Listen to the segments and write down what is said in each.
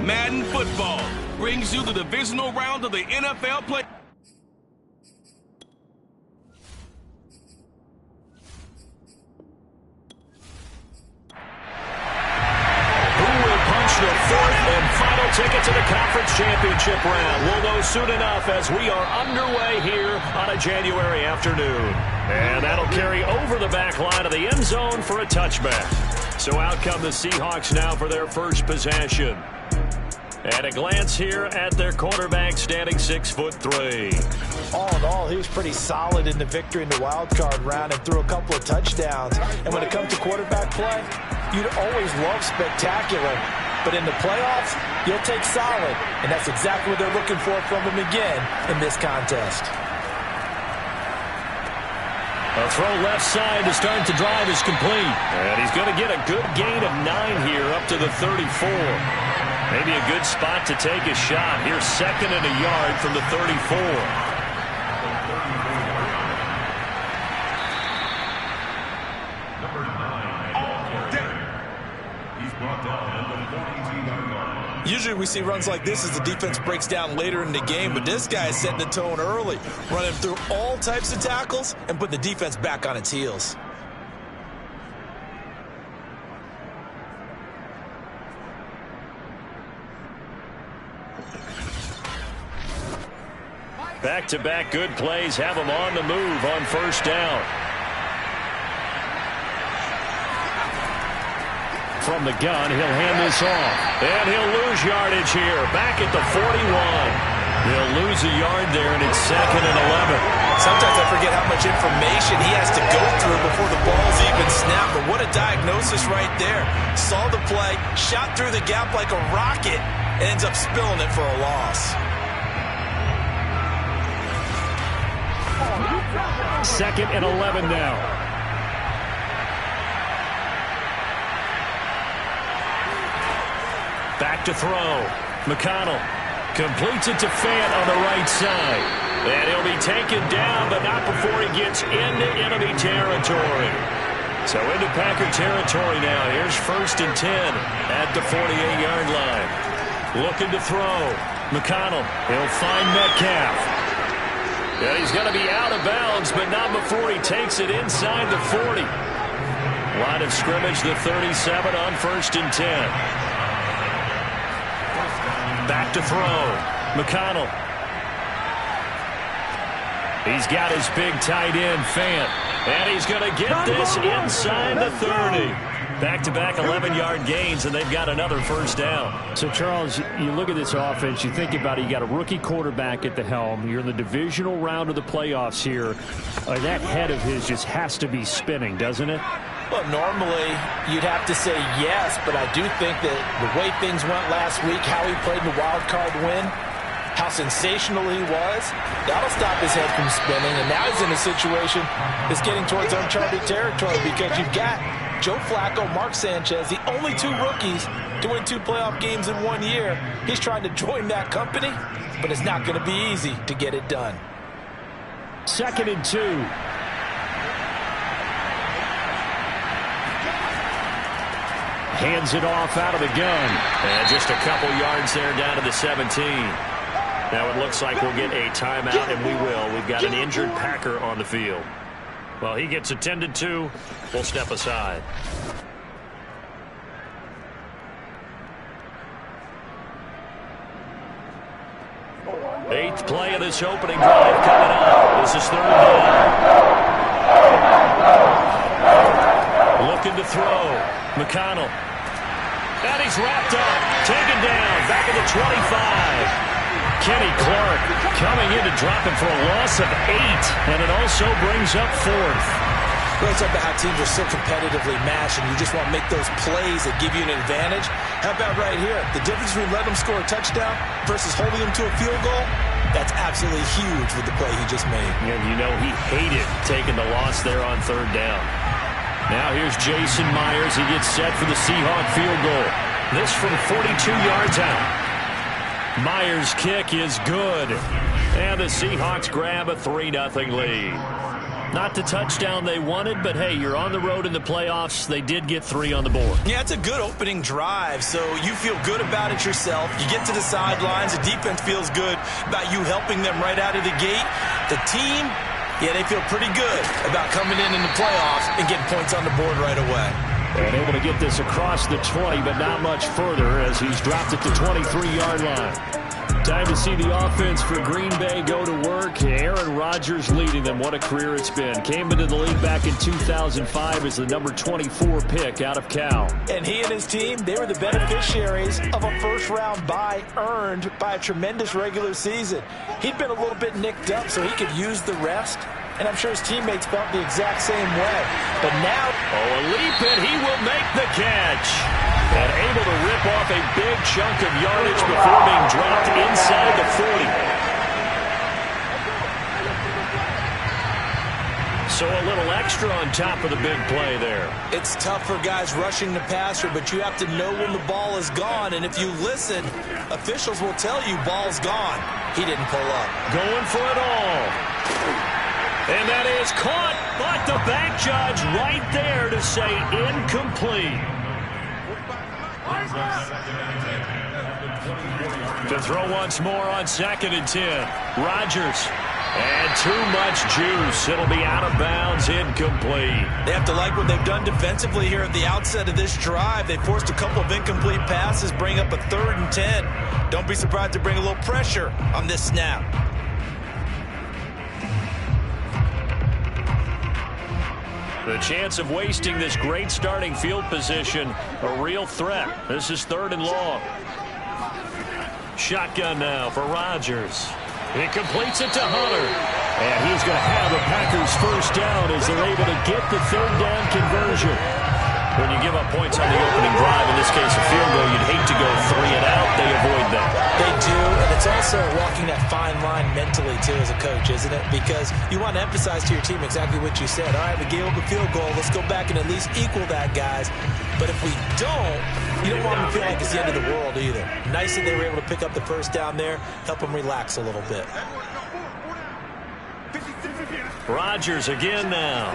Madden Football brings you the divisional round of the NFL play. The fourth and final ticket to the conference championship round. We'll know soon enough as we are underway here on a January afternoon. And that'll carry over the back line of the end zone for a touchback. So out come the Seahawks now for their first possession. At a glance here at their quarterback, standing 6'3". All in all, he was pretty solid in the victory in the wild card round and threw a couple of touchdowns. And when it comes to quarterback play, you'd always love spectacular. But in the playoffs, you'll take solid. And that's exactly what they're looking for from him again in this contest. A throw left side to start the drive is complete. And he's going to get a good gain of 9 here up to the 34. Maybe a good spot to take a shot. Here's 2nd and a yard from the 34. Usually we see runs like this as the defense breaks down later in the game, but this guy is setting the tone early, running through all types of tackles and putting the defense back on its heels. Back-to-back good plays have him on the move on first down. From the gun, he'll hand this off. And he'll lose yardage here. Back at the 41. He'll lose a yard there, and it's 2nd and 11. Sometimes I forget how much information he has to go through before the ball's even snapped. But what a diagnosis right there. Saw the play, shot through the gap like a rocket, and ends up spilling it for a loss. 2nd and 11 now. Back to throw. McConnell completes it to Fant on the right side. And he'll be taken down, but not before he gets into enemy territory. So into Packer territory now. Here's 1st and 10 at the 48-yard line. Looking to throw. McConnell. He'll find Metcalf. And he's going to be out of bounds, but not before he takes it inside the 40. Line of scrimmage, the 37 on 1st and 10. Back to throw. McConnell. He's got his big tight end, Fant. And he's going to get this inside the 30. Back-to-back 11-yard gains, and they've got another first down. So, Charles, you look at this offense, you think about it, you got a rookie quarterback at the helm. You're in the divisional round of the playoffs here. That head of his just has to be spinning, doesn't it? Well, normally you'd have to say yes, but I do think that the way things went last week, how he played in the wild card win, how sensational he was, that'll stop his head from spinning. And now he's in a situation that's getting towards uncharted territory because you've got Joe Flacco, Mark Sanchez, the only 2 rookies to win 2 playoff games in 1 year. He's trying to join that company, but it's not going to be easy to get it done. 2nd and 2. Hands it off out of the gun. And just a couple yards there down to the 17. Now it looks like we'll get a timeout, and we will. We've got an injured Packer on the field. Well, he gets attended to. We'll step aside. Eighth play of this opening drive coming up. This is 3rd down. Looking to throw. McConnell. And he's wrapped up. Taken down. Back at the 25. Kenny Clark coming in to drop him for a loss of 8. And it also brings up 4th. Well, it's about how teams are so competitively matched, and you just want to make those plays that give you an advantage. How about right here? The difference between letting them score a touchdown versus holding them to a field goal, that's absolutely huge with the play he just made. And you know he hated taking the loss there on 3rd down. Now here's Jason Myers. He gets set for the Seahawk field goal. This from 42 yards out. Myers' kick is good. And the Seahawks grab a 3-0 lead. Not the touchdown they wanted, but hey, you're on the road in the playoffs. They did get 3 on the board. Yeah, it's a good opening drive, so you feel good about it yourself. You get to the sidelines. The defense feels good about you helping them right out of the gate. The team, yeah, they feel pretty good about coming in the playoffs and getting points on the board right away. And able to get this across the 20, but not much further as he's dropped it to 23-yard line. Time to see the offense for Green Bay go to work. Aaron Rodgers leading them. What a career it's been. Came into the league back in 2005 as the number 24 pick out of Cal. And he and his team, they were the beneficiaries of a first-round bye earned by a tremendous regular season. He'd been a little bit nicked up, so he could use the rest. And I'm sure his teammates felt the exact same way. But now... a leap, and he will make the catch. And able to rip off a big chunk of yardage before being dropped inside the 40. So a little extra on top of the big play there. It's tough for guys rushing the passer, but you have to know when the ball is gone. And if you listen, officials will tell you ball's gone. He didn't pull up. Going for it all. And that is caught, but the back judge right there to say incomplete. To throw once more on 2nd and 10. Rodgers. And too much juice. It'll be out of bounds, incomplete. They have to like what they've done defensively here at the outset of this drive. They forced a couple of incomplete passes, bring up a 3rd and 10. Don't be surprised to bring a little pressure on this snap. The chance of wasting this great starting field position, a real threat. This is 3rd and long. Shotgun now for Rodgers. He completes it to Hunter. And he's going to have the Packers first down as they're able to get the 3rd down conversion. When you give up points on the opening drive, in this case a field goal, you'd hate to go 3 and out. They avoid that. They do, and it's also walking that fine line mentally, too, as a coach, isn't it? Because you want to emphasize to your team exactly what you said. All right, we gave up a field goal. Let's go back and at least equal that, guys. But if we don't, you don't want them to feel like it's the end of the world either. Nice that they were able to pick up the first down there, help them relax a little bit. Rodgers again now.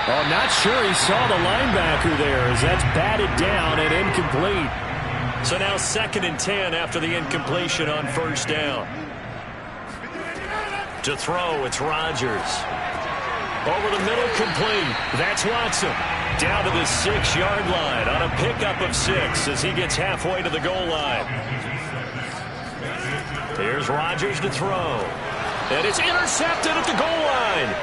Oh, not sure he saw the linebacker there as that's batted down and incomplete. So now 2nd and 10 after the incompletion on first down. To throw, it's Rodgers. Over the middle, complete. That's Watson. Down to the 6-yard line on a pickup of 6 as he gets halfway to the goal line. Here's Rodgers to throw. And it's intercepted at the goal line.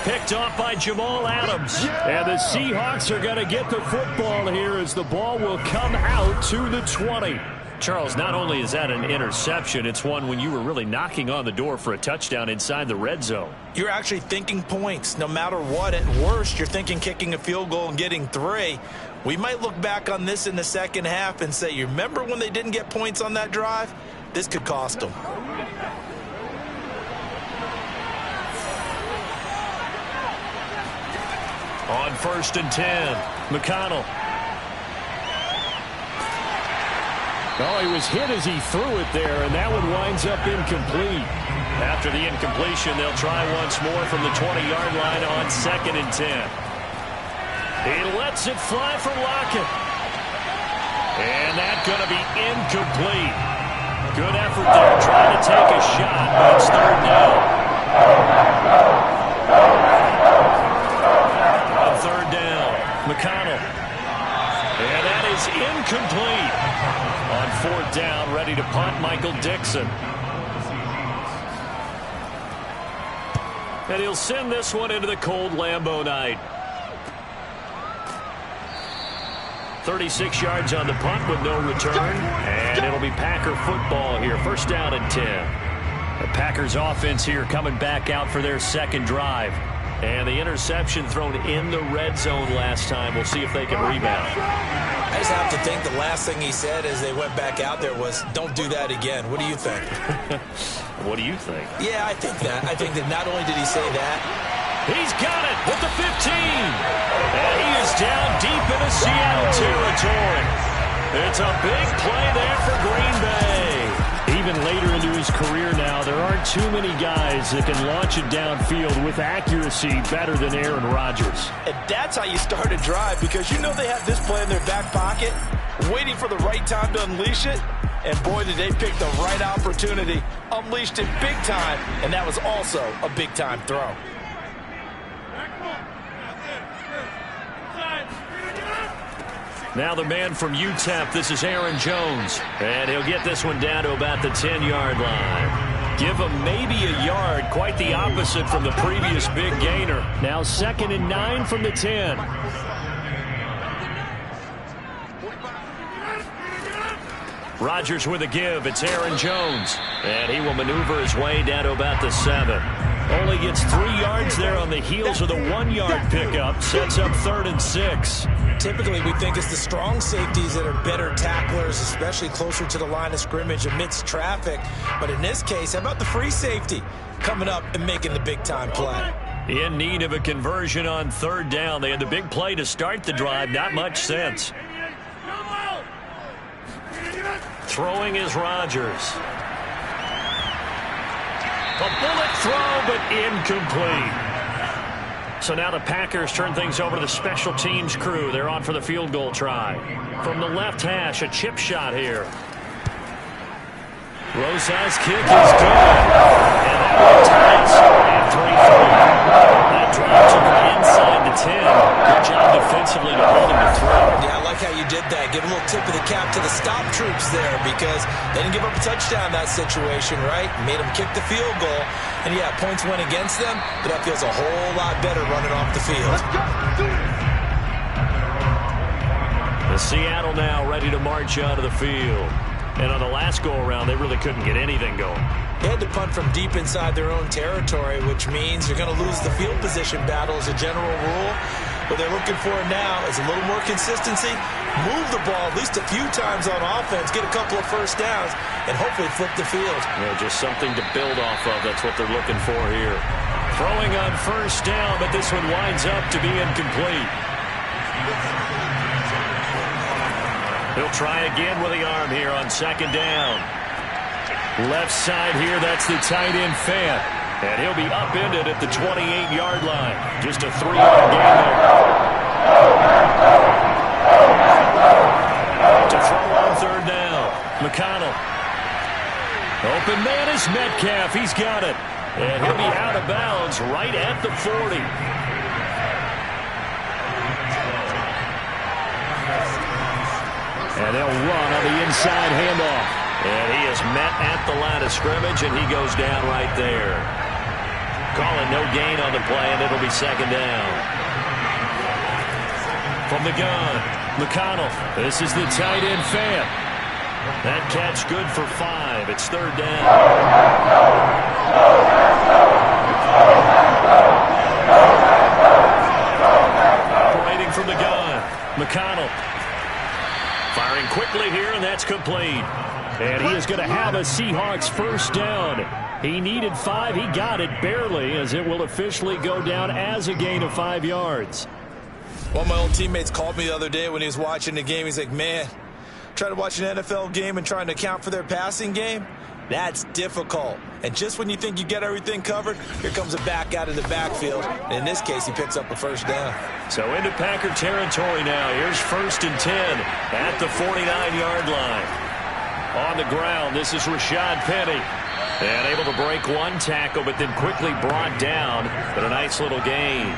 Picked off by Jamal Adams. And the Seahawks are going to get the football here as the ball will come out to the 20. Charles, not only is that an interception, it's one when you were really knocking on the door for a touchdown inside the red zone. You're actually thinking points. No matter what, at worst, you're thinking kicking a field goal and getting 3. We might look back on this in the second half and say, you remember when they didn't get points on that drive? This could cost them. On 1st and 10, McConnell. Oh, he was hit as he threw it there, and that one winds up incomplete. After the incompletion, they'll try once more from the 20-yard line on 2nd and 10. He lets it fly for Lockett. And that's going to be incomplete. Good effort there, trying to take a shot, but it's 3rd down. On 3rd down, McConnell. And that is incomplete. On 4th down, ready to punt, Michael Dixon. And he'll send this one into the cold Lambeau night. 36 yards on the punt with no return. And it'll be Packer football here. 1st down and 10. The Packers offense here coming back out for their 2nd drive. And the interception thrown in the red zone last time. We'll see if they can rebound. I just have to think the last thing he said as they went back out there was, don't do that again. What do you think? What do you think? Yeah, I think that. I think that not only did he say that. He's got it with the 15. And he is down deep into Seattle territory. It's a big play there for Green Bay. He even later into his career now, there aren't too many guys that can launch it downfield with accuracy better than Aaron Rodgers. And that's how you start a drive, because you know they have this play in their back pocket, waiting for the right time to unleash it. And boy, did they pick the right opportunity, unleashed it big time, and that was also a big-time throw. Now the man from UTEP, this is Aaron Jones. And he'll get this one down to about the 10-yard line. Give him maybe a yard, quite the opposite from the previous big gainer. Now 2nd and 9 from the 10. Rodgers with a give. It's Aaron Jones. And he will maneuver his way down to about the 7. Only gets 3 yards there on the heels of the 1-yard pickup. Sets up 3rd and 6. Typically, we think it's the strong safeties that are better tacklers, especially closer to the line of scrimmage amidst traffic. But in this case, how about the free safety coming up and making the big-time play? In need of a conversion on 3rd down. They had the big play to start the drive. Not much sense. Throwing is Rodgers. A bullet throw, but incomplete. So now the Packers turn things over to the special teams crew. They're on for the field goal try. From the left hash, a chip shot here. Rosa's kick is good. And that one ties at 3-3. That drive took him inside the 10. Good job defensively to hold him to throw. Yeah, I like how you did that. Give a little tip of the cap to the stop troops there, because they didn't give up a touchdown in that situation, right? Made them kick the field goal. And yeah, points went against them, but that feels a whole lot better running off the field. The Seattle now ready to march out of the field. And on the last go-around, they really couldn't get anything going. They had to punt from deep inside their own territory, which means you're going to lose the field position battle as a general rule. What they're looking for now is a little more consistency, move the ball at least a few times on offense, get a couple of first downs, and hopefully flip the field. Yeah, just something to build off of. That's what they're looking for here. Throwing on 1st down, but this one winds up to be incomplete. He'll try again with the arm here on 2nd down. Left side here, that's the tight end Fant. And he'll be upended at the 28-yard line. Just a 3-yard gain there. To throw on 3rd down. McConnell. Open man is Metcalf. He's got it. And he'll be out of bounds right at the 40. And they'll run on the inside handoff. And he is met at the line of scrimmage, and he goes down right there. Calling no gain on the play, and it'll be 2nd down. From the gun, McConnell. This is the tight end Fant. That catch good for 5. It's 3rd down. Operating from the gun, McConnell. Firing quickly here, and that's complete. And he is going to have a Seahawks 1st down. He needed 5. He got it barely, as it will officially go down as a gain of 5 yards. One of my old teammates called me the other day when he was watching the game. He's like, man, trying to watch an NFL game and trying to account for their passing game, that's difficult. And just when you think you get everything covered, here comes a back out of the backfield. And in this case, he picks up a 1st down. So into Packer territory now. Here's 1st and 10 at the 49-yard line. On the ground, this is Rashad Penny. And able to break one tackle, but then quickly brought down. But a nice little gain.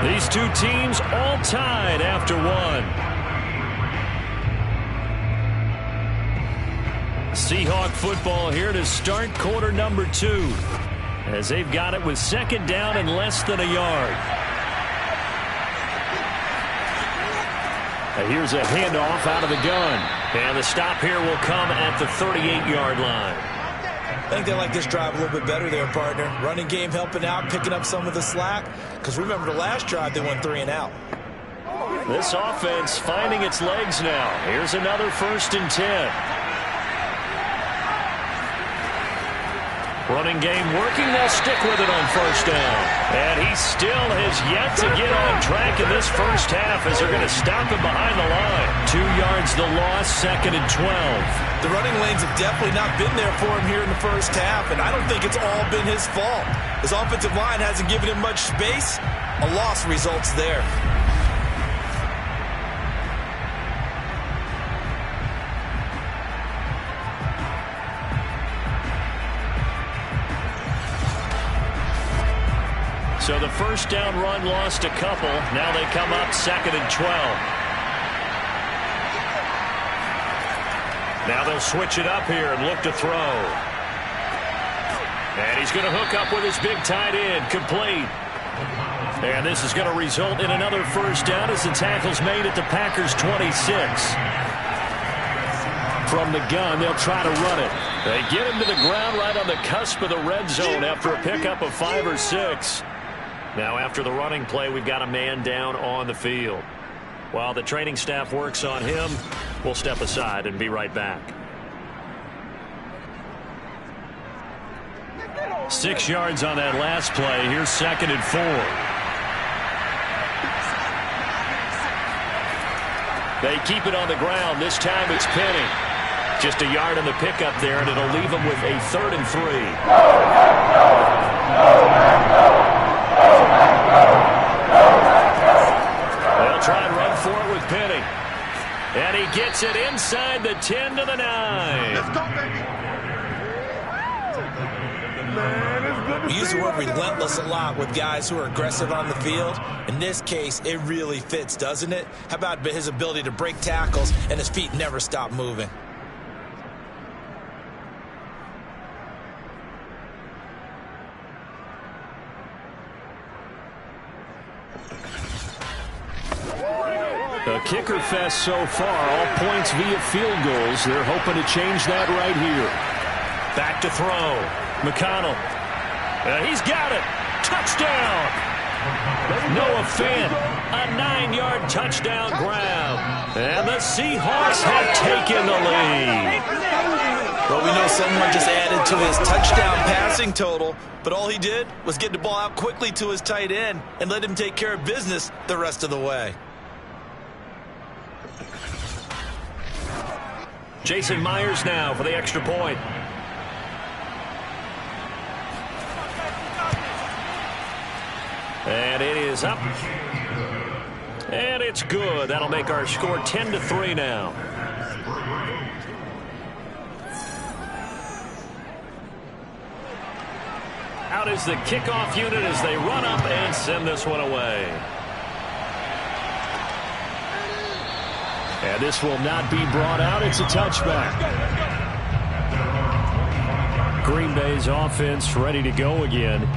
These two teams all tied after 1. Seahawk football here to start quarter number 2. As they've got it with 2nd down and less than a yard. And here's a handoff out of the gun. And the stop here will come at the 38-yard line. I think they like this drive a little bit better there, partner. Running game helping out, picking up some of the slack. Because remember the last drive, they went 3 and out. This offense finding its legs now. Here's another 1st and 10. Running game working. They'll stick with it on first down. And he still has yet to get on track in this first half as they're going to stop him behind the line. 2 yards the loss, 2nd and 12. The running lanes have definitely not been there for him here in the first half, and I don't think it's all been his fault. His offensive line hasn't given him much space. A loss results there. So the first down run lost a couple. Now they come up 2nd and 12. Now they'll switch it up here and look to throw. And he's going to hook up with his big tight end. Complete. And this is going to result in another first down as the tackle's made at the Packers' 26. From the gun, they'll try to run it. They get him to the ground right on the cusp of the red zone after a pickup of 5 or 6. Now after the running play, we've got a man down on the field. While the training staff works on him, we'll step aside and be right back. 6 yards on that last play. Here's 2nd and 4. They keep it on the ground. This time it's Penny. Just a yard on the pickup there, and it'll leave them with a 3rd and 3. They'll try and run for it with Penny. And he gets it inside the 10 to the 9. Let's go, baby. We use the word relentless a lot with guys who are aggressive on the field. In this case, it really fits, doesn't it? How about his ability to break tackles and his feet never stop moving? A kicker fest so far, all points via field goals. They're hoping to change that right here. Back to throw. McConnell. He's got it. Touchdown. Noah Fant. A 9-yard touchdown grab. And the Seahawks have taken the lead. Well, we know someone just added to his touchdown passing total, but all he did was get the ball out quickly to his tight end and let him take care of business the rest of the way. Jason Myers now for the extra point. And it is up. And it's good. That'll make our score 10-3 now. Out is the kickoff unit as they run up and send this one away. And this will not be brought out. It's a touchback. Green Bay's offense ready to go again.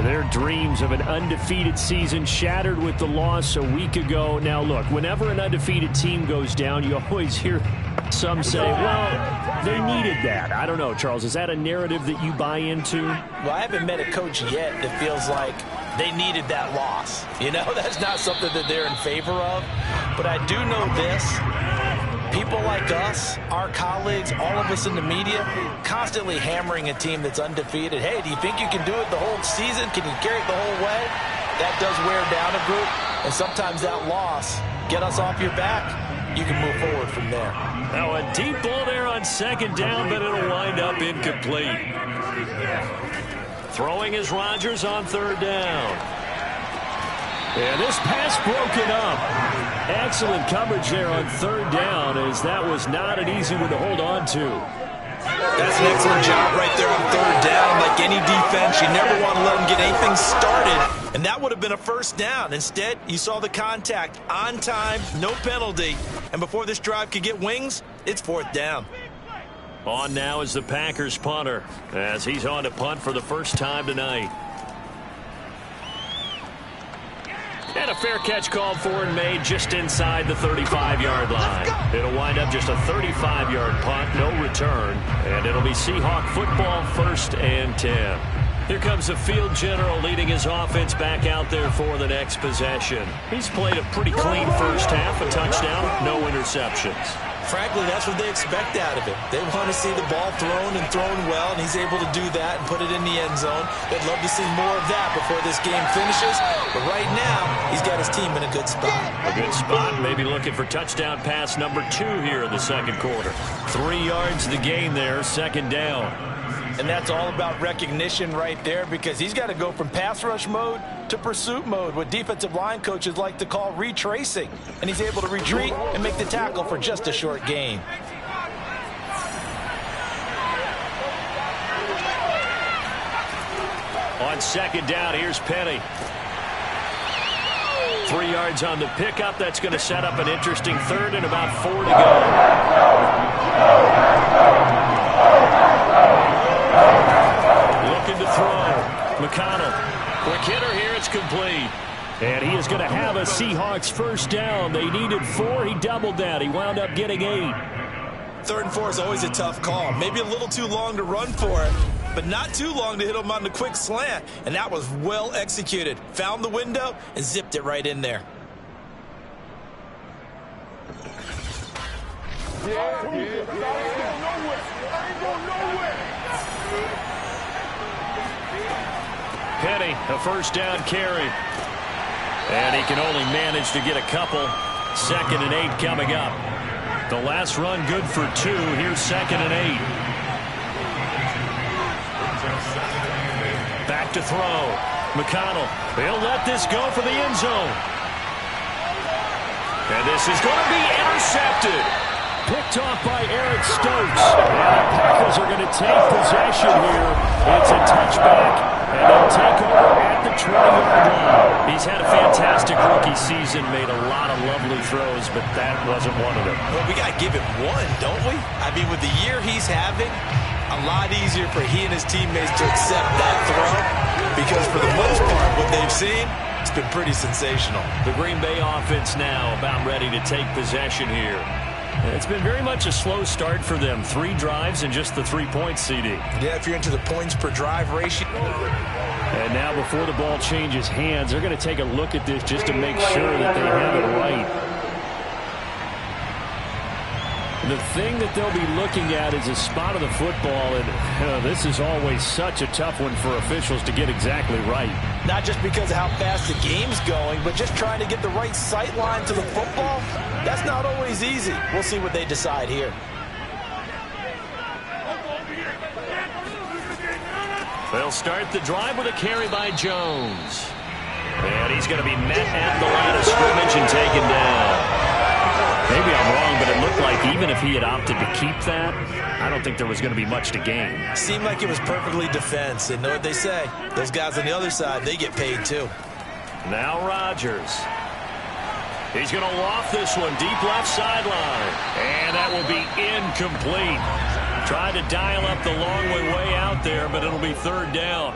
Their dreams of an undefeated season shattered with the loss a week ago. Now, look, whenever an undefeated team goes down, you always hear some say, well, they needed that. I don't know, Charles. Is that a narrative that you buy into? Well, I haven't met a coach yet that feels like they needed that loss. You know, that's not something that they're in favor of. But I do know this. People like us, our colleagues, all of us in the media, constantly hammering a team that's undefeated. Hey, do you think you can do it the whole season? Can you carry it the whole way? That does wear down a group. And sometimes that loss, get us off your back, you can move forward from there. Now a deep ball there on 2nd down, but it'll wind up incomplete. Throwing is Rodgers on 3rd down. And this pass broken up. Excellent coverage there on 3rd down, as that was not an easy one to hold on to. That's an excellent job right there on 3rd down. Like any defense, you never want to let them get anything started. And that would have been a first down. Instead, you saw the contact on time, no penalty. And before this drive could get wings, it's 4th down. On now is the Packers punter as he's on to punt for the first time tonight. And a fair catch called for and made just inside the 35-yard line. It'll wind up just a 35-yard punt, no return, and it'll be Seahawk football 1st and 10. Here comes the field general leading his offense back out there for the next possession. He's played a pretty clean first half, a touchdown, no interceptions. frankly, that's what they expect out of him. They want to see the ball thrown and thrown well, and he's able to do that and put it in the end zone. They'd love to see more of that before this game finishes. But right now, he's got his team in a good spot. A good spot, maybe looking for touchdown pass number 2 here in the second quarter. 3 yards the gain there, second down. And that's all about recognition right there, because he's got to go from pass rush mode to pursuit mode, what defensive line coaches like to call retracing. And he's able to retreat and make the tackle for just a short gain. On second down, here's Penny. 3 yards on the pickup. That's going to set up an interesting third and about 4 to go. Looking to throw. McConnell. Quick hitter here. It's complete. And he is going to have a Seahawks first down. They needed 4. He doubled that. He wound up getting 8. 3rd and 4 is always a tough call. Maybe a little too long to run for it, but not too long to hit him on the quick slant. And that was well executed. Found the window and zipped it right in there. Penny, a first down carry. And he can only manage to get a couple. 2nd and 8 coming up. The last run good for 2. Here's 2nd and 8. Back to throw. McConnell. He'll let this go for the end zone. And this is going to be intercepted. Picked off by Eric Stokes. And the Packers are going to take possession here. It's a touchback, and they'll take over at the 20-yard line. He's had a fantastic rookie season, made a lot of lovely throws, but that wasn't one of them. Well, we got to give it one, don't we? I mean, with the year he's having, a lot easier for he and his teammates to accept that throw, because for the most part, what they've seen, it's been pretty sensational. The Green Bay offense now about ready to take possession here. It's been very much a slow start for them. 3 drives and just the 3 points, CD. Yeah, if you're into the points per drive ratio. And now before the ball changes hands, they're going to take a look at this just to make sure that they have it right. The thing that they'll be looking at is a spot of the football, and this is always such a tough one for officials to get exactly right. Not just because of how fast the game's going, but just trying to get the right sight line to the football. That's not always easy. We'll see what they decide here. They'll start the drive with a carry by Jones. And he's going to be met at the line of scrimmage and taken down. Maybe I'm wrong, but it looked like even if he had opted to keep that, I don't think there was going to be much to gain. Seemed like it was perfectly defense. And know what they say? Those guys on the other side, they get paid too. Now Rodgers. He's going to loft this one deep left sideline. And that will be incomplete. Tried to dial up the long way out there, but it'll be 3rd down.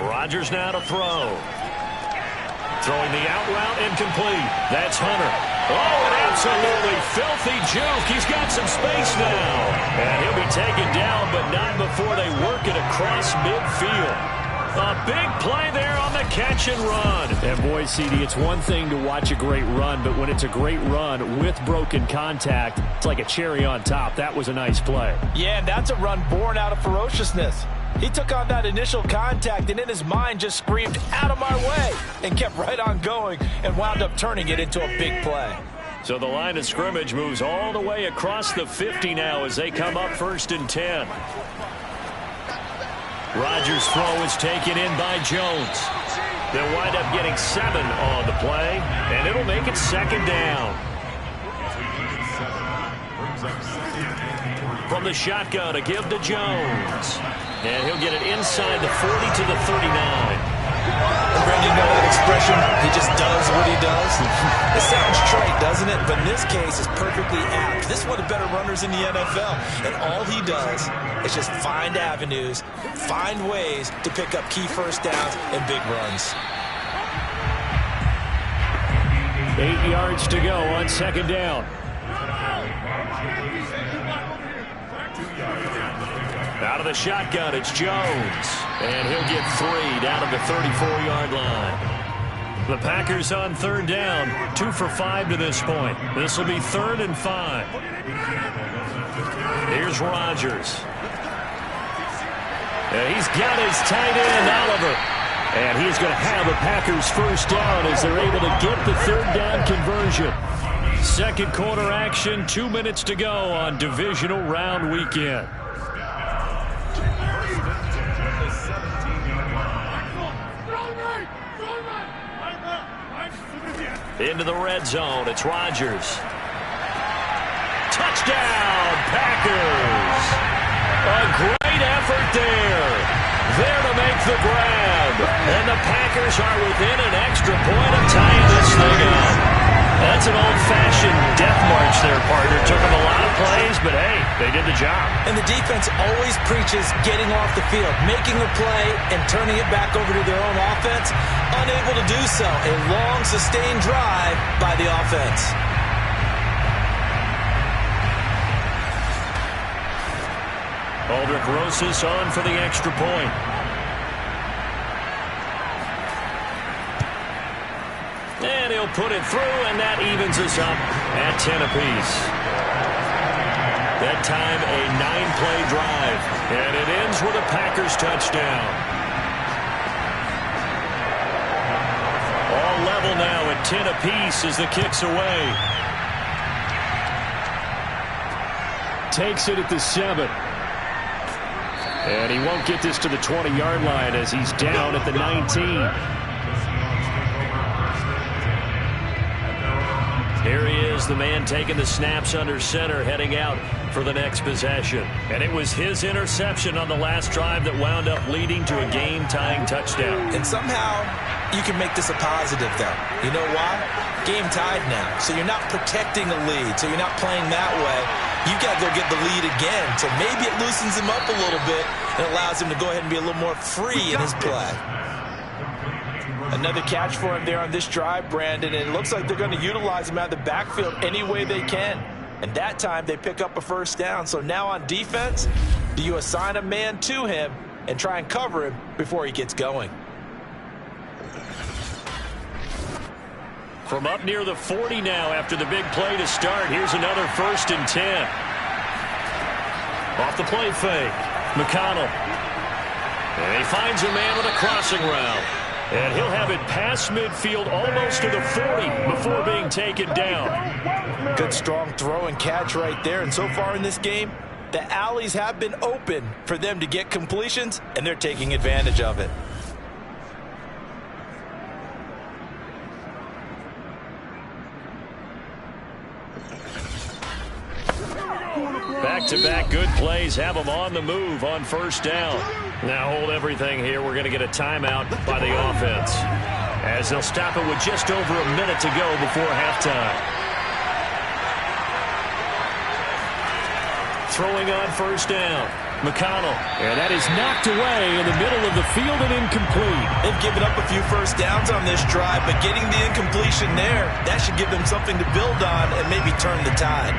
Rodgers now to throw. Throwing the out route, incomplete. That's Hunter. Oh, an absolutely filthy juke. He's got some space now. And he'll be taken down, but not before they work it across midfield. A big play there on the catch and run. And boy, CD, it's one thing to watch a great run, but when it's a great run with broken contact, it's like a cherry on top. That was a nice play. Yeah, and that's a run born out of ferociousness. He took on that initial contact and in his mind just screamed, "Out of my way," and kept right on going and wound up turning it into a big play. So the line of scrimmage moves all the way across the 50 now as they come up 1st and 10. Rodgers' throw is taken in by Jones. They'll wind up getting 7 on the play, and it'll make it 2nd down. From the shotgun, a give to Jones. And he'll get it inside the 40 to the 39. And Brandon, you know that expression, he just does what he does? It sounds trite, doesn't it? But in this case, it's perfectly apt. This is one of the better runners in the NFL. And all he does is just find avenues, find ways to pick up key first downs and big runs. 8 yards to go on 2nd down. Out of the shotgun, it's Jones. And he'll get 3 down at the 34-yard line. The Packers on third down, 2 for 5 to this point. This will be 3rd and 5. Here's Rodgers. And he's got his tight end, Oliver. And he's going to have a Packers first down as they're able to get the third down conversion. Second quarter action, 2 minutes to go on divisional round weekend. Into the red zone, it's Rodgers. Touchdown, Packers! A great effort there. There to make the grab. And the Packers are within an extra point of tying this thing up. That's an old-fashioned death march there, partner. Took them a lot of plays, but hey, they did the job. And the defense always preaches getting off the field, making a play, and turning it back over to their own offense. Unable to do so. A long, sustained drive by the offense. Aldrick Rosas on for the extra point. And he'll put it through, and that evens us up at 10 apiece. That time a 9-play drive, and it ends with a Packers touchdown. All level now at 10 apiece as the kick's away. Takes it at the 7. And he won't get this to the 20-yard line as he's down at the 19. Here he is, the man taking the snaps under center, heading out for the next possession. And it was his interception on the last drive that wound up leading to a game-tying touchdown. And somehow you can make this a positive, though. You know why? Game tied now, so you're not protecting a lead, so you're not playing that way. You got to go get the lead again, so maybe it loosens him up a little bit and allows him to go ahead and be a little more free in his play. Another catch for him there on this drive, Brandon, and it looks like they're going to utilize him out of the backfield any way they can. And that time they pick up a first down. So now on defense, do you assign a man to him and try and cover him before he gets going? From up near the 40 now after the big play to start, here's another 1st and 10. Off the play fake, McConnell. And he finds a man with a crossing route. And he'll have it past midfield almost to the 40 before being taken down. Good strong throw and catch right there. And so far in this game, the alleys have been open for them to get completions, and they're taking advantage of it. Back-to-back good plays have them on the move on first down. Now hold everything here. We're going to get a timeout by the offense as they'll stop it with just over a minute to go before halftime. Throwing on first down, McConnell. And that is knocked away in the middle of the field and incomplete. They've given up a few first downs on this drive, but getting the incompletion there, that should give them something to build on and maybe turn the tide.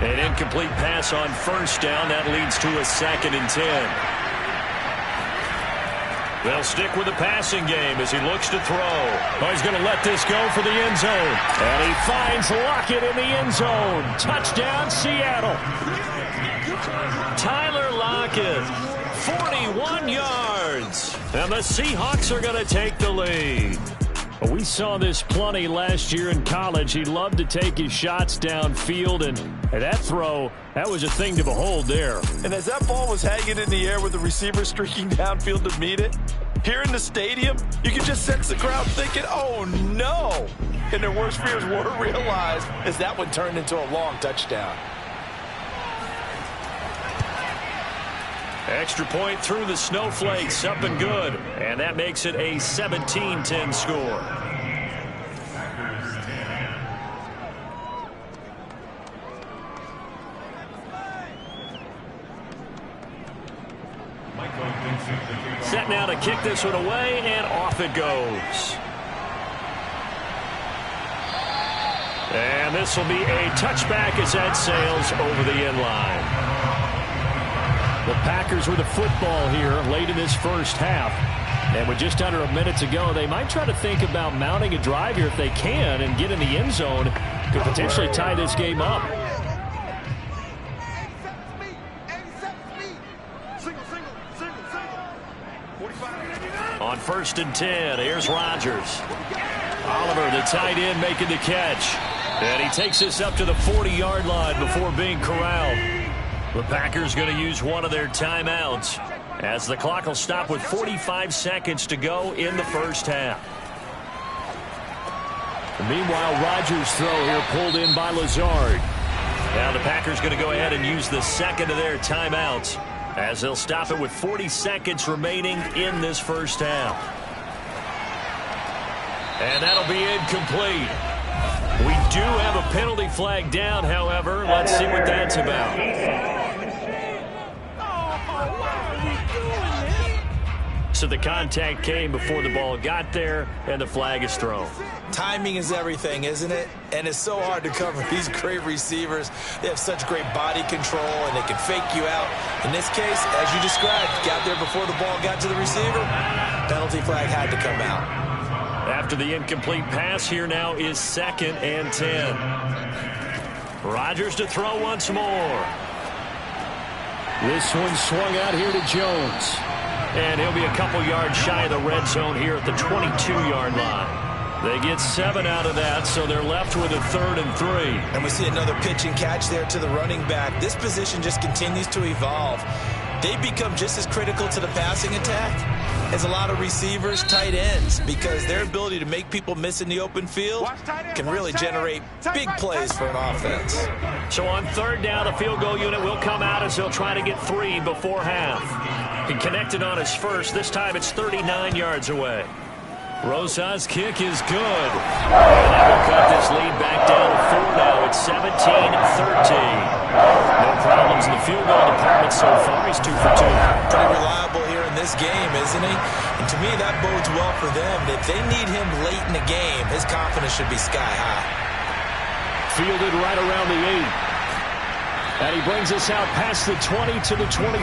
An incomplete pass on first down. That leads to a 2nd and 10. They'll stick with the passing game as he looks to throw. Oh, he's going to let this go for the end zone. And he finds Lockett in the end zone. Touchdown, Seattle. Tyler Lockett, 41 yards. And the Seahawks are going to take the lead. We saw this plenty last year in college. He loved to take his shots downfield, and that throw, that was a thing to behold there. And as that ball was hanging in the air with the receiver streaking downfield to meet it, here in the stadium, you could just sense the crowd thinking, oh no! And their worst fears were realized as that one turned into a long touchdown. Extra point through the snowflakes, up and good. And that makes it a 17-10 score. Set now to kick this one away, and off it goes. And this will be a touchback as that sails over the end line. The Packers with the football here late in this first half. And with just under a minute to go, they might try to think about mounting a drive here if they can and get in the end zone. Could potentially tie this game up. On 1st and 10, here's Rodgers. Oliver, the tight end, making the catch. And he takes this up to the 40-yard line before being corralled. The Packers going to use one of their timeouts as the clock will stop with 45 seconds to go in the first half. Meanwhile, Rodgers' throw here pulled in by Lazard. Now the Packers going to go ahead and use the second of their timeouts as they'll stop it with 40 seconds remaining in this first half. And that'll be incomplete. We do have a penalty flag down, however. Let's see what that's about. So the contact came before the ball got there, and the flag is thrown. Timing is everything, isn't it? And it's so hard to cover these great receivers. They have such great body control, and they can fake you out. In this case, as you described, got there before the ball got to the receiver. Penalty flag had to come out. After the incomplete pass, here now is 2nd and 10. Rodgers to throw once more. This one swung out here to Jones. And he'll be a couple yards shy of the red zone here at the 22-yard line. They get 7 out of that, so they're left with a 3rd and 3. And we see another pitch and catch there to the running back. This position just continues to evolve. They become just as critical to the passing attack as a lot of receivers, tight ends, because their ability to make people miss in the open field can really generate big plays for an offense. So on 3rd down, the field goal unit will come out as they'll try to get 3 before half. He connected on his first. This time it's 39 yards away. Rosas' kick is good. And that will cut this lead back down to 4 now. It's 17-13. No problems in the field goal department so far. He's 2 for 2. Pretty reliable here in this game, isn't he? And to me, that bodes well for them. If they need him late in the game, his confidence should be sky high. Fielded right around the 8. And he brings us out past the 20 to the 24.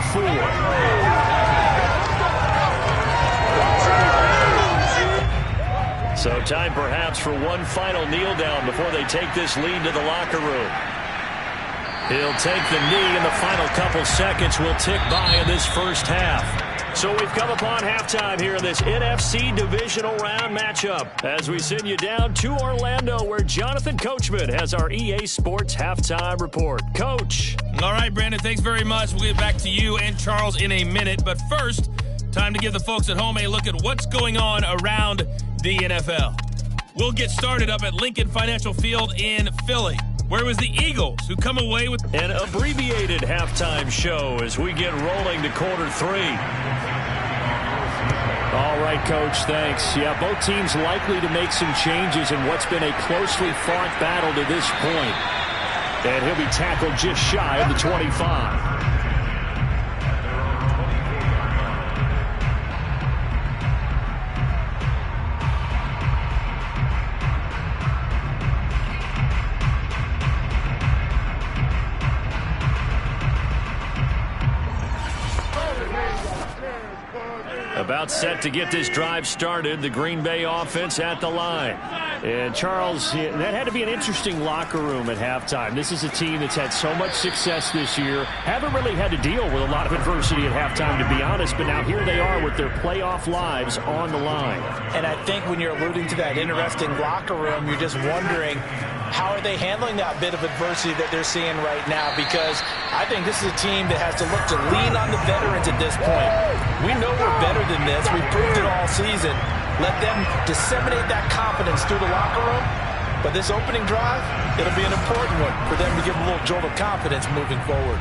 So time perhaps for one final kneel down before they take this lead to the locker room. He'll take the knee, and the final couple seconds will tick by in this first half. So we've come upon halftime here in this NFC Divisional Round matchup as we send you down to Orlando, where Jonathan Coachman has our EA Sports Halftime Report. Coach. All right, Brandon, thanks very much. We'll get back to you and Charles in a minute. But first, time to give the folks at home a look at what's going on around the NFL. We'll get started up at Lincoln Financial Field in Philly, where it was the Eagles who come away with an abbreviated halftime show as we get rolling to quarter 3. All right, Coach, thanks. Yeah, both teams likely to make some changes in what's been a closely fought battle to this point. And he'll be tackled just shy of the 25. About set to get this drive started, the Green Bay offense at the line. And, Charles, that had to be an interesting locker room at halftime. This is a team that's had so much success this year. Haven't really had to deal with a lot of adversity at halftime, to be honest, but now here they are with their playoff lives on the line. And I think when you're alluding to that interesting locker room, you're just wondering, how are they handling that bit of adversity that they're seeing right now? Because I think this is a team that has to look to lean on the veterans at this point. We know we're better than this. We've proved it all season. Let them disseminate that confidence through the locker room. But this opening drive, it'll be an important one for them to give a little jolt of confidence moving forward.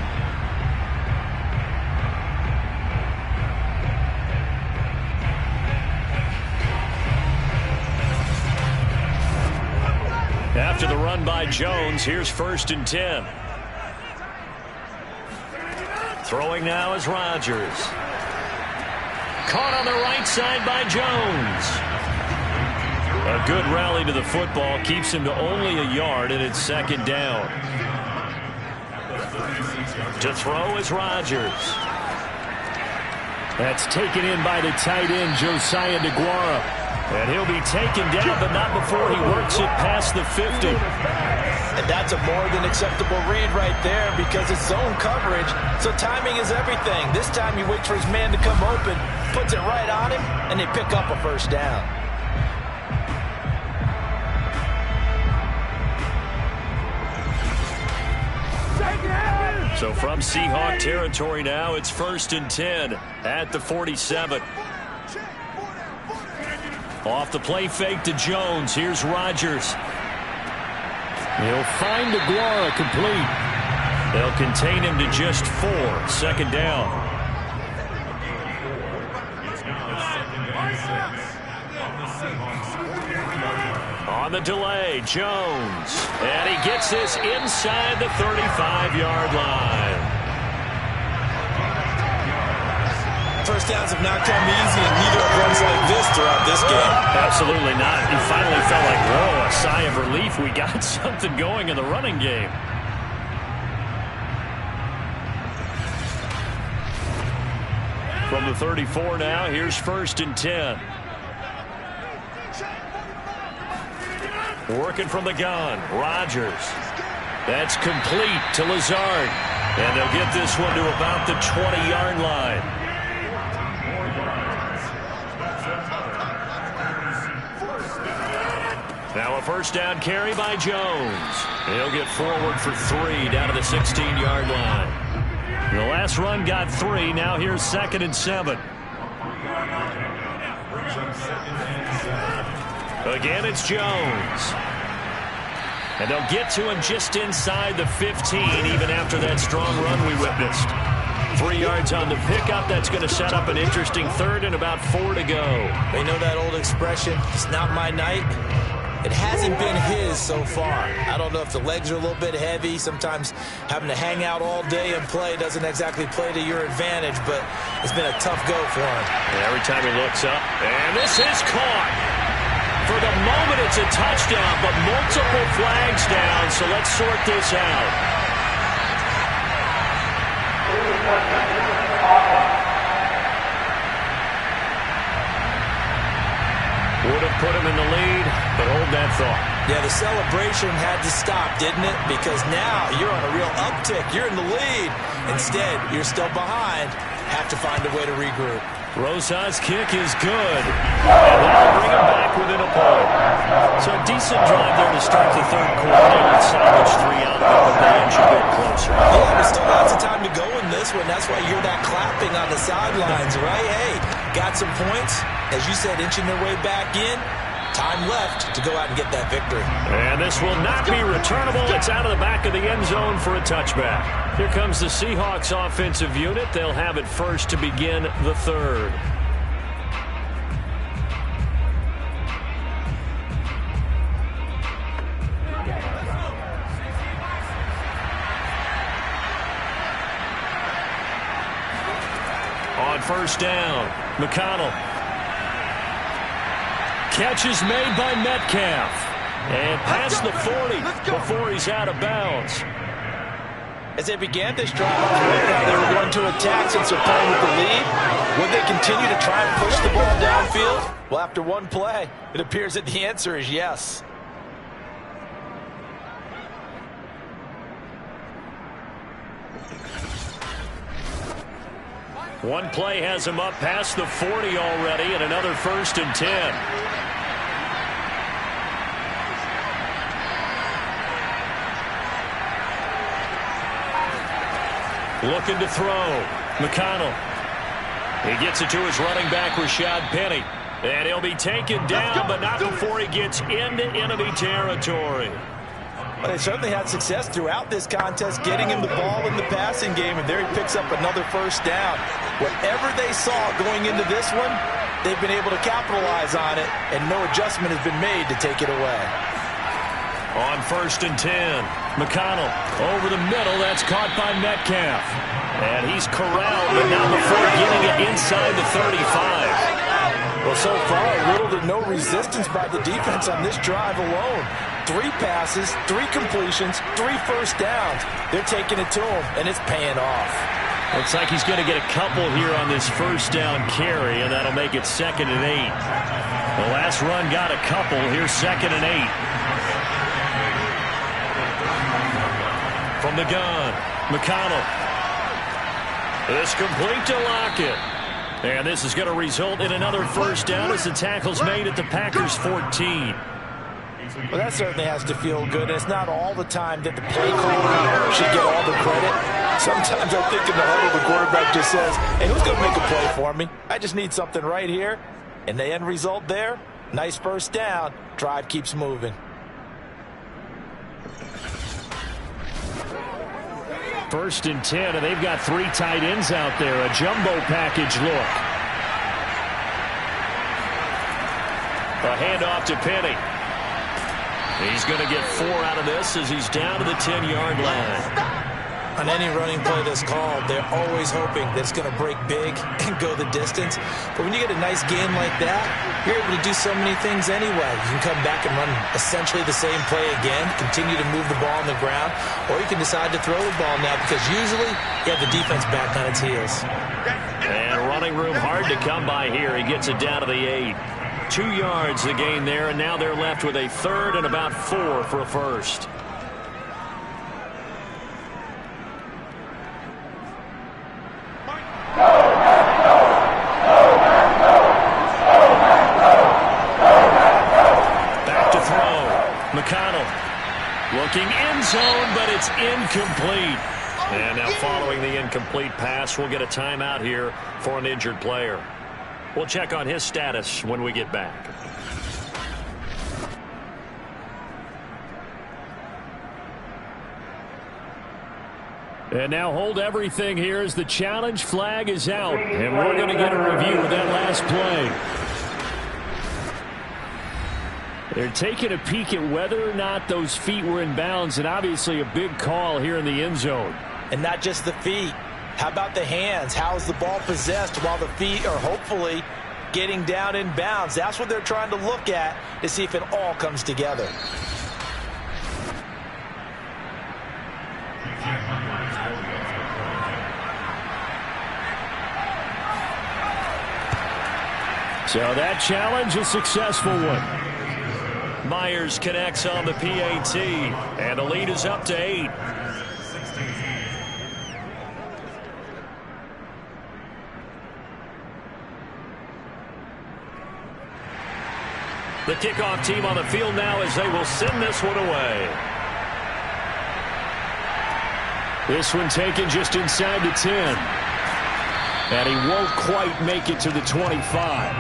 After the run by Jones, here's 1st and 10. Throwing now is Rodgers. Caught on the right side by Jones. A good rally to the football keeps him to only a yard, and it's 2nd down. To throw is Rodgers. That's taken in by the tight end, Josiah DeGuara. And he'll be taken down, but not before he works it past the 50. And that's a more than acceptable read right there because it's zone coverage, so timing is everything. This time he waits for his man to come open, puts it right on him, and they pick up a first down. So from Seahawk territory now, it's 1st and 10 at the 47. Off the play fake to Jones. Here's Rodgers. He'll find DeGuara complete. They'll contain him to just 4. 2nd down. On the delay, Jones. And he gets this inside the 35-yard line. First downs have not come easy, and neither have runs like this throughout this game. Absolutely not. He finally felt like, whoa, a sigh of relief. We got something going in the running game. From the 34 now, here's 1st and 10. Working from the gun, Rodgers. That's complete to Lazard. And they'll get this one to about the 20-yard line. Now a first down carry by Jones. He'll get forward for 3 down to the 16-yard line. The last run got 3. Now here's 2nd and 7. Again, it's Jones. And they'll get to him just inside the 15, even after that strong run we witnessed. 3 yards on the pickup. That's going to set up an interesting 3rd and about 4 to go. They know that old expression, it's not my night. It hasn't been his so far. I don't know if the legs are a little bit heavy. Sometimes having to hang out all day and play doesn't exactly play to your advantage, but it's been a tough go for him. And every time he looks up, and this is caught. For the moment, it's a touchdown, but multiple flags down, so let's sort this out. Would have put him in the lead, but hold that thought. Yeah, the celebration had to stop, didn't it? Because now you're on a real uptick. You're in the lead. Instead, you're still behind. Have to find a way to regroup. Rosas' kick is good. And that'll bring him back within a point. So a decent drive there to start the 3rd quarter. They would salvage 3 out of it, but they inch a bit closer. Yeah, there's still lots of time to go in this one. That's why you're that clapping on the sidelines, right? Hey, got some points. As you said, inching their way back in. Time left to go out and get that victory. And this will not be returnable. It's out of the back of the end zone for a touchback. Here comes the Seahawks offensive unit. They'll have it first to begin the 3rd. On first down, McConnell. Catch is made by Metcalf. And past the 40 before he's out of bounds. As they began this drive, I was wondering how they were going to attack since they're playing with the lead. Would they continue to try and push the ball downfield? Well, after one play, it appears that the answer is yes. One play has him up past the 40 already, and another 1st and 10. Looking to throw. McConnell. He gets it to his running back, Rashad Penny. And he'll be taken down, but not before he gets into enemy territory. Well, they certainly had success throughout this contest, getting him the ball in the passing game, and there he picks up another first down. Whatever they saw going into this one, they've been able to capitalize on it, and no adjustment has been made to take it away. On 1st and 10, McConnell over the middle. That's caught by Metcalf. And he's corralled, but not before getting it inside the 35. Well, so far, little to no resistance by the defense on this drive alone. 3 passes, 3 completions, 3 first downs. They're taking it to him, and it's paying off. Looks like he's going to get a couple here on this first down carry, and that'll make it 2nd and 8. The last run got a couple. Here's 2nd and 8. From the gun, McConnell. It's complete to Lockett. And this is going to result in another first down as the tackle's made at the Packers' 14. Well, that certainly has to feel good. It's not all the time that the play caller should get all the credit. Sometimes I think in the huddle, the quarterback just says, hey, who's going to make a play for me? I just need something right here. And the end result there, nice first down. Drive keeps moving. First and 10, and they've got 3 tight ends out there. A jumbo package look. A handoff to Penny. He's going to get 4 out of this as he's down to the 10-yard line. On any running play that's called, they're always hoping that it's going to break big and go the distance. But when you get a nice gain like that, you're able to do so many things anyway. You can come back and run essentially the same play again, continue to move the ball on the ground, or you can decide to throw the ball now because usually you have the defense back on its heels. And running room hard to come by here. He gets it down to the 8. 2 yards the gain there, and now they're left with a 3rd and about 4 for a first. Back to throw. McConnell looking end zone, but it's incomplete. And now following the incomplete pass, we'll get a timeout here for an injured player. We'll check on his status when we get back. And now hold everything here as the challenge flag is out. And we're going to get a review of that last play. They're taking a peek at whether or not those feet were in bounds, and obviously a big call here in the end zone. And not just the feet. How about the hands? How is the ball possessed while the feet are hopefully getting down in bounds? That's what they're trying to look at to see if it all comes together. So that challenge, a successful one. Myers connects on the PAT, and the lead is up to 8. The kickoff team on the field now as they will send this one away. This one taken just inside the 10. And he won't quite make it to the 25.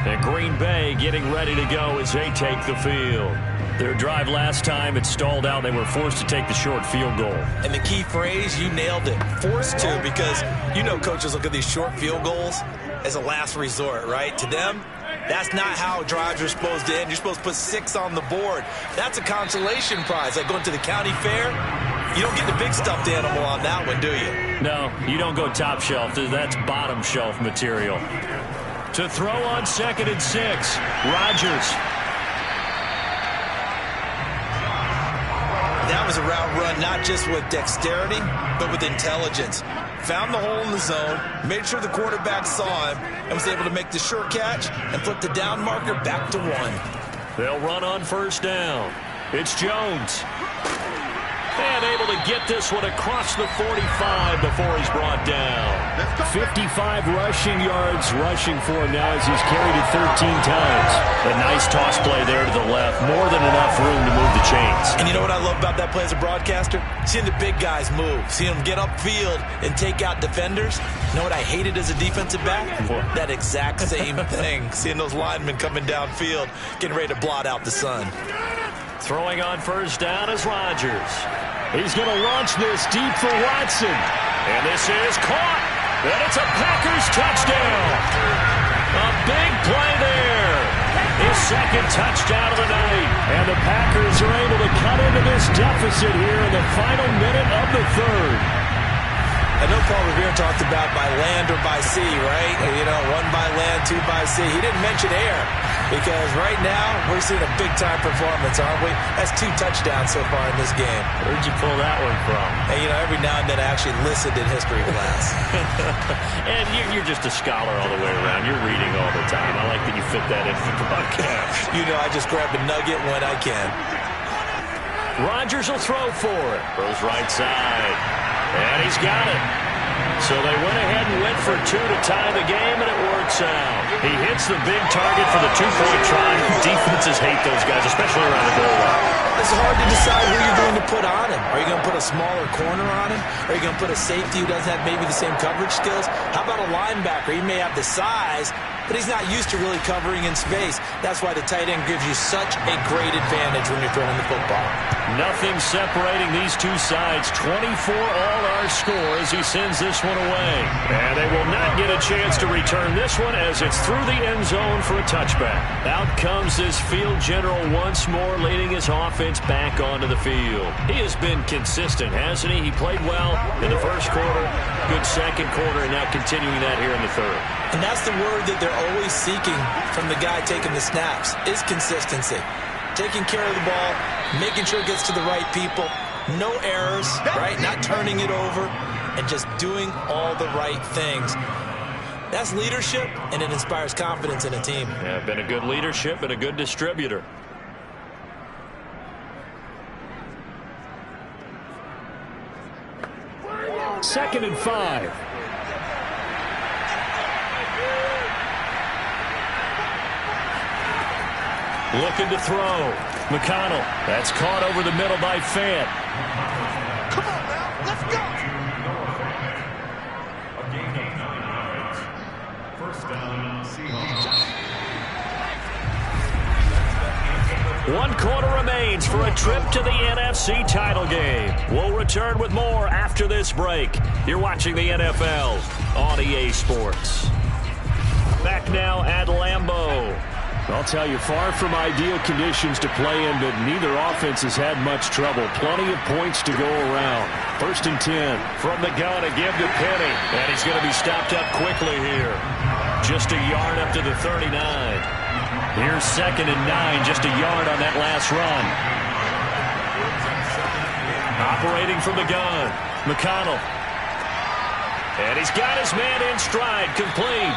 And Green Bay getting ready to go as they take the field. Their drive last time, it stalled out. They were forced to take the short field goal. And the key phrase, you nailed it. Forced to, because you know coaches look at these short field goals as a last resort, right? To them, that's not how drives are supposed to end. You're supposed to put 6 on the board. That's a consolation prize. Like going to the county fair, you don't get the big stuffed animal on that one, do you? No, you don't go top shelf. That's bottom shelf material. To throw on 2nd and 6, Rodgers. That was a route run not just with dexterity, but with intelligence. Found the hole in the zone, made sure the quarterback saw him, and was able to make the short catch and flip the down marker back to 1. They'll run on first down. It's Jones. And able to get this one across the 45 before he's brought down. 55 rushing yards rushing for him now as he's carried it 13 times. A nice toss play there to the left. More than enough room to move the chains. And you know what I love about that play as a broadcaster? Seeing the big guys move. Seeing them get upfield and take out defenders. You know what I hated as a defensive back? That exact same thing. Seeing those linemen coming downfield, getting ready to blot out the sun. Throwing on first down is Rodgers. He's going to launch this deep for Watson. And this is caught. And it's a Packers touchdown. A big play there. His 2nd touchdown of the night. And the Packers are able to cut into this deficit here in the final minute of the 3rd. I know Paul Revere talked about by land or by sea, right? You know, 1 by land, 2 by sea. He didn't mention air because right now we're seeing a big-time performance, aren't we? That's 2 touchdowns so far in this game. Where'd you pull that one from? And, you know, every now and then I actually listened in history class. And you're just a scholar all the way around. You're reading all the time. I like that you fit that into the broadcast. You know, I just grab a nugget when I can. Rodgers will throw for it. Throws right side. And he's got it. So they went ahead and went for 2 to tie the game, and it works out. He hits the big target for the 2-point try. Defenses hate those guys, especially around the goal line. It's hard to decide who you're going to put on him. Are you going to put a smaller corner on him? Are you going to put a safety who doesn't have maybe the same coverage skills? How about a linebacker? He may have the size, but he's not used to really covering in space. That's why the tight end gives you such a great advantage when you're throwing the football. Nothing separating these two sides. 24 all our score as he sends this one away. And they will not get a chance to return this one as it's through the end zone for a touchback. Out comes this field general once more, leading his offense back onto the field. He has been consistent, hasn't he? He played well in the first quarter, good second quarter, and now continuing that here in the third. And that's the word that they're always seeking from the guy taking the snaps, is consistency. Taking care of the ball, making sure it gets to the right people, no errors, right? Not turning it over, and just doing all the right things. That's leadership, and it inspires confidence in a team. Yeah, been a good leadership and a good distributor. Second and 5. Looking to throw. McConnell. That's caught over the middle by Fant. Come on now, let's go. First down, Seahawks. 1 quarter remains for a trip to the NFC title game. We'll return with more after this break. You're watching the NFL on EA Sports. Back now at Lambeau. I'll tell you, far from ideal conditions to play in, but neither offense has had much trouble. Plenty of points to go around. First and 10. From the gun, a give to Penny. And he's going to be stopped up quickly here. Just a yard up to the 39. Here's second and 9, just a yard on that last run. Operating from the gun, McConnell. And he's got his man in stride, complete.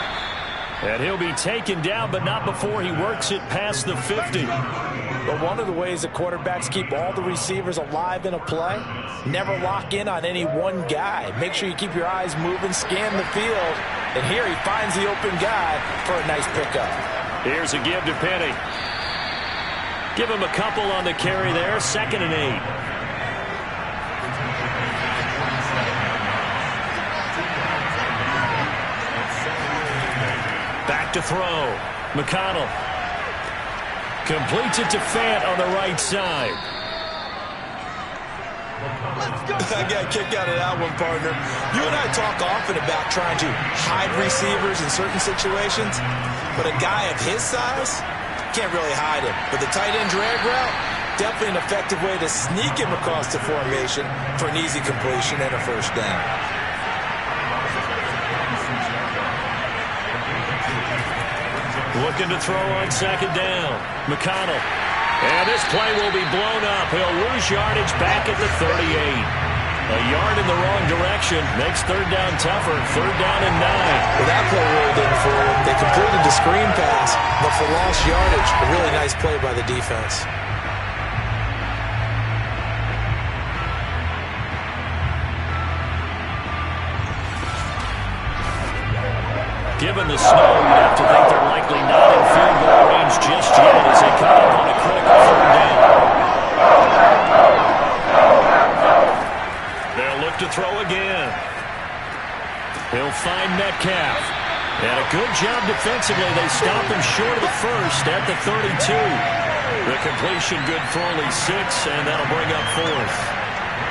And he'll be taken down, but not before he works it past the 50. But one of the ways that quarterbacks keep all the receivers alive in a play, never lock in on any one guy. Make sure you keep your eyes moving, scan the field. And here he finds the open guy for a nice pickup. Here's a give to Penny. Give him a couple on the carry there. Second and 8. Back to throw. McConnell. Completes it to Fant on the right side. I got a kick out of that one, partner. You and I talk often about trying to hide receivers in certain situations, but a guy of his size can't really hide him. But the tight end drag route, definitely an effective way to sneak him across the formation for an easy completion and a first down. Looking to throw on second down. McConnell. And this play will be blown up. He'll lose yardage back at the 38. A yard in the wrong direction makes third down tougher. Third down and 9. Well, that play really didn't fool him. They completed the screen pass, but for lost yardage, a really nice play by the defense. Given the snow, you'd have to think they're likely not in field goal range just yet as they come up on a critical third down. They'll look to throw again. He'll find Metcalf. And a good job defensively. They stop him short of the first at the 32. The completion good for only 6, and that'll bring up fourth.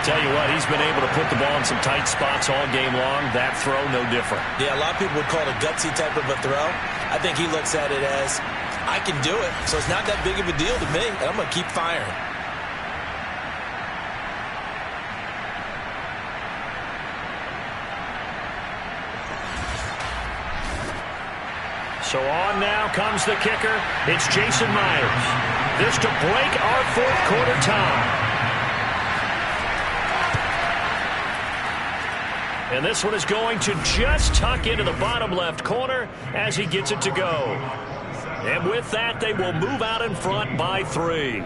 Tell you what, he's been able to put the ball in some tight spots all game long. That throw, no different. Yeah, a lot of people would call it a gutsy type of a throw. I think he looks at it as, I can do it, so it's not that big of a deal to me, and I'm going to keep firing. So on now comes the kicker. It's Jason Myers. This to break our fourth quarter tie. And this one is going to just tuck into the bottom left corner as he gets it to go. And with that, they will move out in front by 3.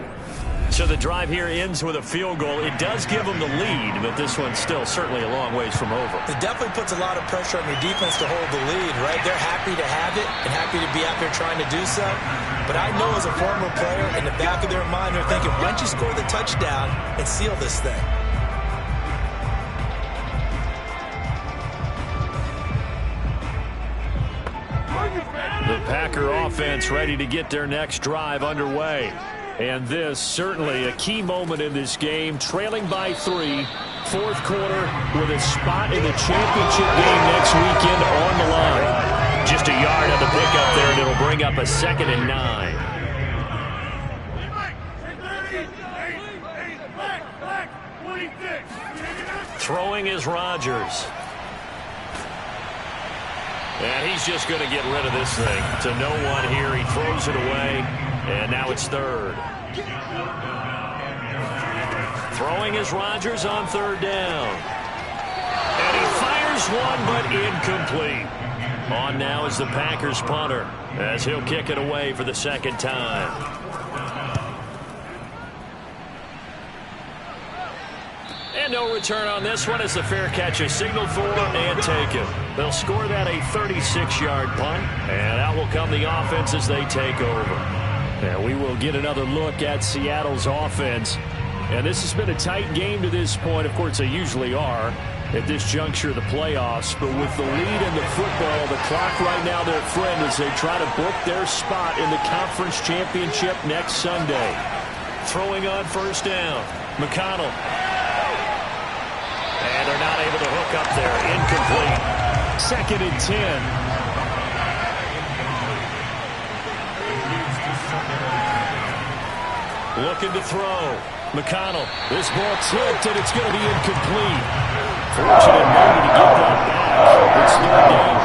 So the drive here ends with a field goal. It does give them the lead, but this one's still certainly a long ways from over. It definitely puts a lot of pressure on your defense to hold the lead, right? They're happy to have it and happy to be out there trying to do so. But I know as a former player, in the back of their mind, they're thinking, why don't you score the touchdown and seal this thing? The Packer offense ready to get their next drive underway. And this certainly a key moment in this game, trailing by 3, fourth quarter with a spot in the championship game next weekend on the line. Just a yard on the pickup there, and it'll bring up a 2nd and 9. Throwing is Rodgers. And he's just going to get rid of this thing to no one here. He throws it away, and now it's 3rd. Throwing is Rodgers on 3rd down. And he fires one, but incomplete. On now is the Packers punter as he'll kick it away for the 2nd time. And no return on this one as the fair catch is signaled for and taken. They'll score that a 36-yard punt, and out will come the offense as they take over. And we will get another look at Seattle's offense. And this has been a tight game to this point. Of course, they usually are at this juncture of the playoffs. But with the lead in the football, the clock right now their friend as they try to book their spot in the conference championship next Sunday. Throwing on 1st down, McConnell. And they're not able to hook up there. Incomplete. 2nd and 10. Looking to throw. McConnell. This ball tipped, and it's going to be incomplete. Fortunate moment to get that back. It's 3rd down.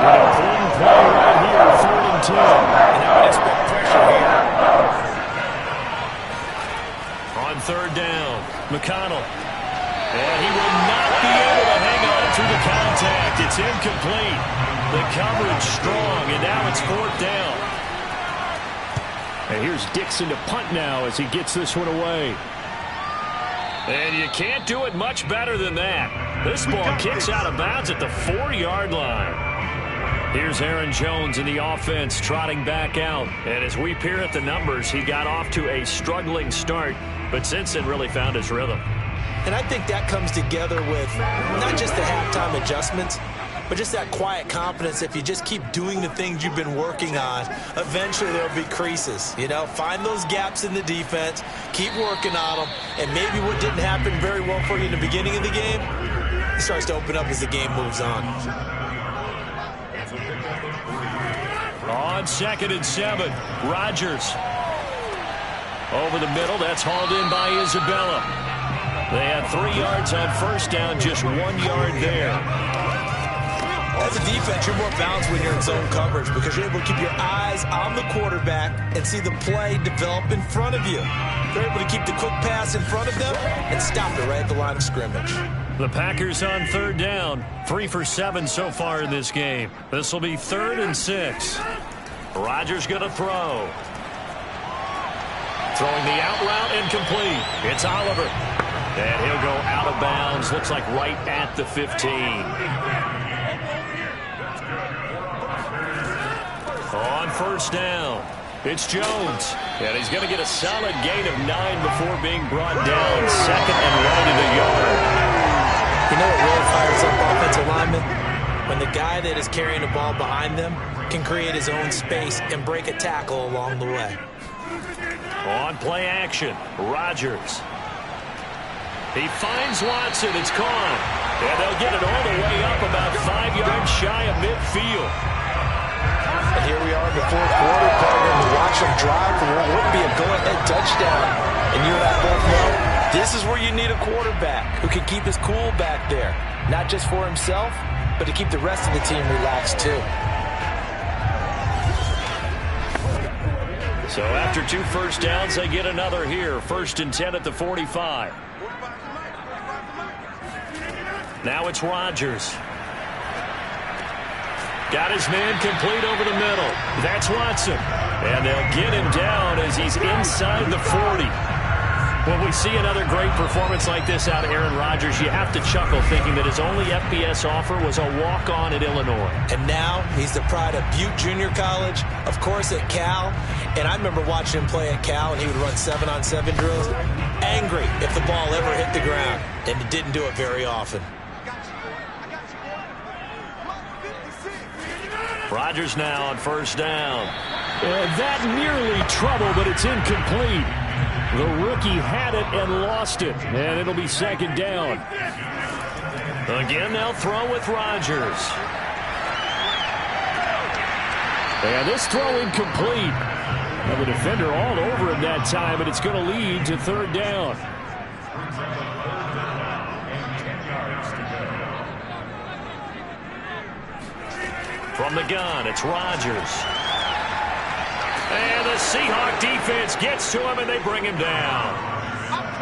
An important play right here, 3rd and 10. And I would expect pressure here. On 3rd down, McConnell. And he will not be able to hang on through the contact. It's incomplete. The coverage strong, and now it's 4th down. And here's Dixon to punt now as he gets this one away. And you can't do it much better than that. This ball kicks out of bounds at the 4-yard line. Here's Aaron Jones in the offense trotting back out. And as we peer at the numbers, he got off to a struggling start, but since then really found his rhythm. And I think that comes together with not just the halftime adjustments, but just that quiet confidence. If you just keep doing the things you've been working on, eventually there'll be creases. You know, find those gaps in the defense, keep working on them, and maybe what didn't happen very well for you in the beginning of the game, it starts to open up as the game moves on. On 2nd and 7, Rodgers. Over the middle, that's hauled in by Isabella. They had 3 yards on 1st down, just 1 yard there. As a defense, you're more balanced when you're in zone coverage because you're able to keep your eyes on the quarterback and see the play develop in front of you. They're able to keep the quick pass in front of them and stop it right at the line of scrimmage. The Packers on 3rd down, 3 for 7 so far in this game. This will be 3rd and 6. Rodgers going to throw. Throwing the out route incomplete. It's Oliver. And he'll go out of bounds. Looks like right at the 15. On 1st down, it's Jones. And he's going to get a solid gain of 9 before being brought down. 2nd and right at the yard. You know what really fires up offensive linemen? When the guy that is carrying the ball behind them can create his own space and break a tackle along the way. On play action, Rodgers. He finds Watson. It's caught. And they'll get it all the way up about 5 yards shy of midfield. And here we are in the 4th quarter, partner, to watch them drive for what would be a go-ahead touchdown. And you and I both know this is where you need a quarterback who can keep his cool back there. Not just for himself, but to keep the rest of the team relaxed too. So after 2 first downs, they get another here. 1st and 10 at the 45. Now it's Rodgers. Got his man complete over the middle. That's Watson. And they'll get him down as he's inside the 40. When we see another great performance like this out of Aaron Rodgers, you have to chuckle thinking that his only FBS offer was a walk-on at Illinois. And now he's the pride of Butte Junior College, of course at Cal. And I remember watching him play at Cal, and he would run 7-on-7 drills. Angry if the ball ever hit the ground, and he didn't do it very often. Rodgers now on 1st down. That nearly trouble, but it's incomplete. The rookie had it and lost it, and it'll be 2nd down. Again, they'll throw with Rodgers. And this throw incomplete. Now the defender all over him that time, and it's going to lead to 3rd down. From the gun, it's Rodgers. And the Seahawk defense gets to him, and they bring him down.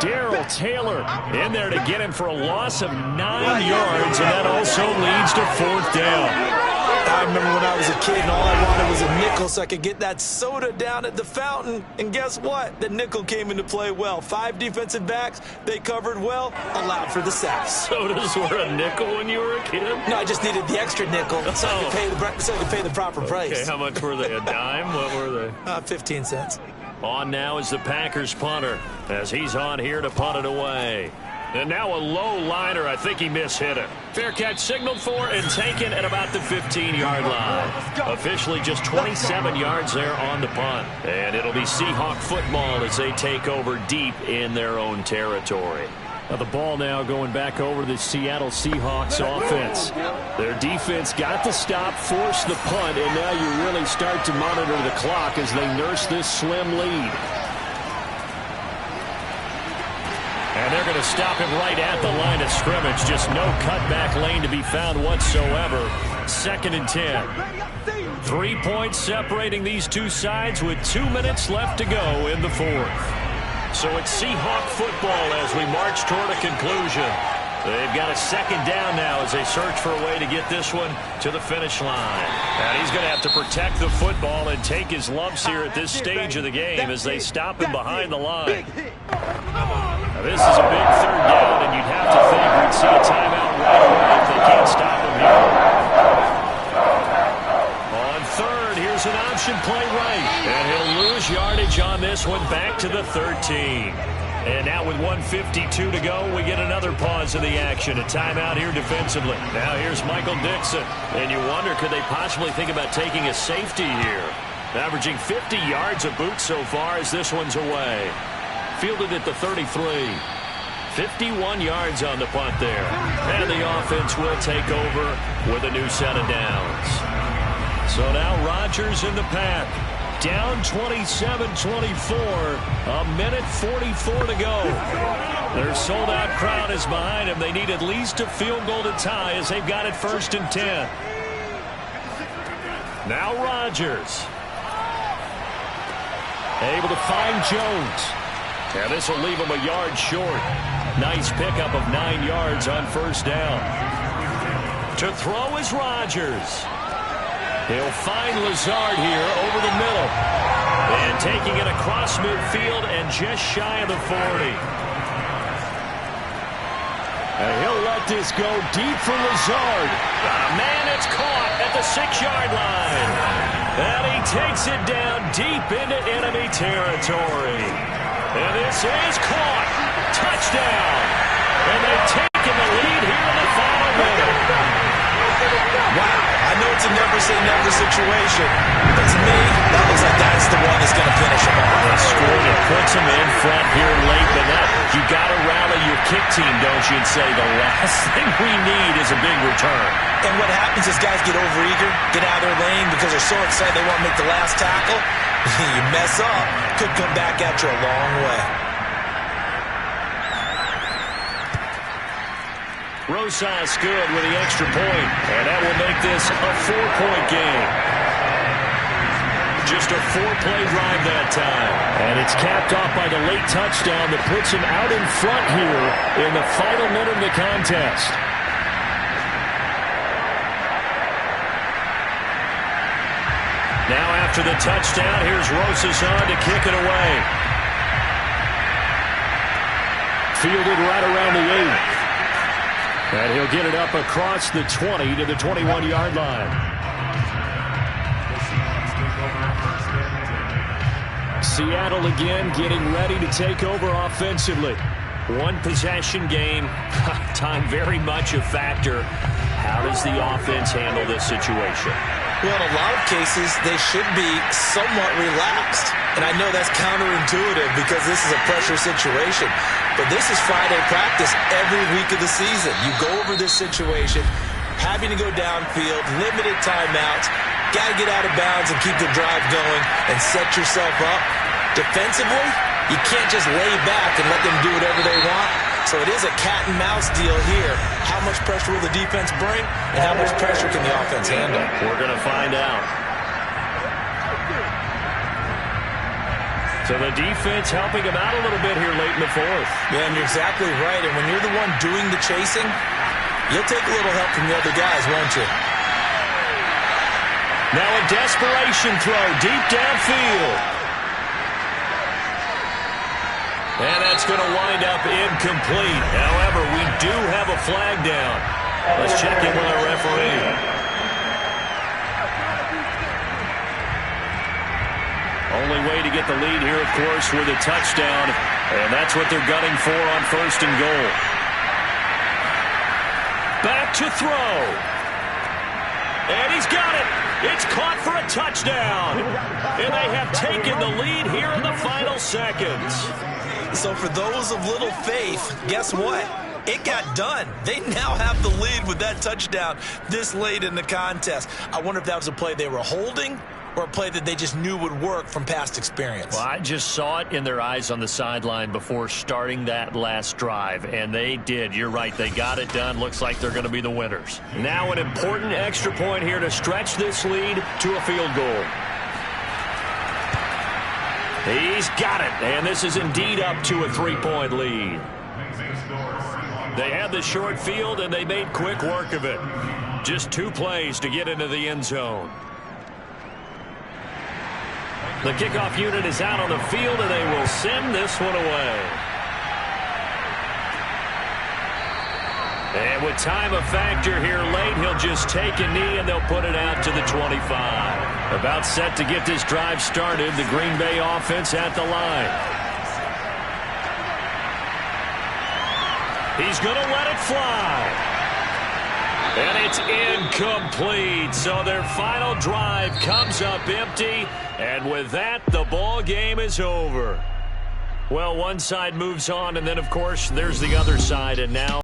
Darrell Taylor in there to get him for a loss of 9 yards, and that also leads to 4th down. I remember when I was a kid and all I wanted was a nickel so I could get that soda down at the fountain. And guess what? The nickel came into play well. 5 defensive backs, they covered well, allowed for the sacks. Sodas were a nickel when you were a kid? No, I just needed the extra nickel so I could pay the proper price. Okay, how much were they? A dime? What were they? 15 cents. On now is the Packers punter as he's on here to punt it away. And now a low liner. I think he mishit it. Fair catch signaled for and taken at about the 15-yard line. Officially just 27 yards there on the punt. And it'll be Seahawk football as they take over deep in their own territory. Now the ball now going back over to the Seattle Seahawks offense. Their defense got the stop, forced the punt, and now you really start to monitor the clock as they nurse this slim lead. And they're going to stop him right at the line of scrimmage. Just no cutback lane to be found whatsoever. 2nd and 10. 3 points separating these two sides with 2 minutes left to go in the 4th. So it's Seahawk football as we march toward a conclusion. They've got a 2nd down now as they search for a way to get this one to the finish line. And he's going to have to protect the football and take his lumps here at this stage of the game as they stop him behind the line. Now this is a big 3rd down, and you'd have to think we'd see a timeout right away if they can't stop him here. On 3rd, here's an option play right. And he'll lose yardage on this one back to the 13. And now with 1:52 to go, we get another pause of the action. A timeout here defensively. Now here's Michael Dixon. And you wonder, could they possibly think about taking a safety here? Averaging 50 yards a boot so far as this one's away. Fielded at the 33. 51 yards on the punt there. And the offense will take over with a new set of downs. So now Rodgers in the pack. Down 27-24, a minute 44 to go. Their sold-out crowd is behind them. They need at least a field goal to tie as they've got it 1st and 10. Now Rodgers. Able to find Jones. And this will leave him a yard short. Nice pickup of 9 yards on 1st down. To throw is Rodgers. He'll find Lazard here over the middle. And taking it across midfield and just shy of the 40. And he'll let this go deep for Lazard. Man, it's caught at the 6-yard line. And he takes it down deep into enemy territory. And this is caught. Touchdown. And they've taken the lead here in the final minute. Wow. I know it's a never-say-never situation, but to me, that looks like that's the one that's going to finish him off. They scored and puts him in front here late, but you got to rally your kick team, don't you, and say the last thing we need is a big return. And what happens is guys get overeager, get out of their lane because they're so excited they want to make the last tackle. You mess up, could come back at you a long way. Rosas good with the extra point, and that will make this a 4-point game. just a 4-play drive that time. And it's capped off by the late touchdown that puts him out in front here in the final minute of the contest. Now after the touchdown, here's Rosas on to kick it away. Fielded right around the 8. And he'll get it up across the 20 to the 21-yard line. Seattle again getting ready to take over offensively. One possession game, time very much a factor. How does the offense handle this situation? Well, in a lot of cases, they should be somewhat relaxed. And I know that's counterintuitive because this is a pressure situation. But this is Friday practice every week of the season. You go over this situation, having to go downfield, limited timeouts, got to get out of bounds and keep the drive going and set yourself up. Defensively, you can't just lay back and let them do whatever they want. So it is a cat-and-mouse deal here. How much pressure will the defense bring, and how much pressure can the offense handle? We're going to find out. So the defense helping him out a little bit here late in the fourth. Yeah, and you're exactly right. And when you're the one doing the chasing, you'll take a little help from the other guys, won't you? Now a desperation throw deep downfield. And that's going to wind up incomplete. However, we do have a flag down. Let's check in with our referee. Only way to get the lead here, of course, with a touchdown. And that's what they're gunning for on 1st and goal. Back to throw. And he's got it. It's caught for a touchdown. And they have taken the lead here in the final seconds. So for those of little faith, guess what? It got done. They now have the lead with that touchdown this late in the contest. I wonder if that was a play they were holding or a play that they just knew would work from past experience. Well, I just saw it in their eyes on the sideline before starting that last drive, and they did. You're right. They got it done. Looks like they're going to be the winners. Now an important extra point here to stretch this lead to a field goal. He's got it, and this is indeed up to a 3-point lead. They had the short field, and they made quick work of it. Just 2 plays to get into the end zone. The kickoff unit is out on the field, and they will send this one away. And with time a factor here late, he'll just take a knee, and they'll put it out to the 25. About set to get this drive started, the Green Bay offense at the line. He's going to let it fly. And it's incomplete. So their final drive comes up empty. And with that, the ball game is over. Well, one side moves on, and then, of course, there's the other side. And now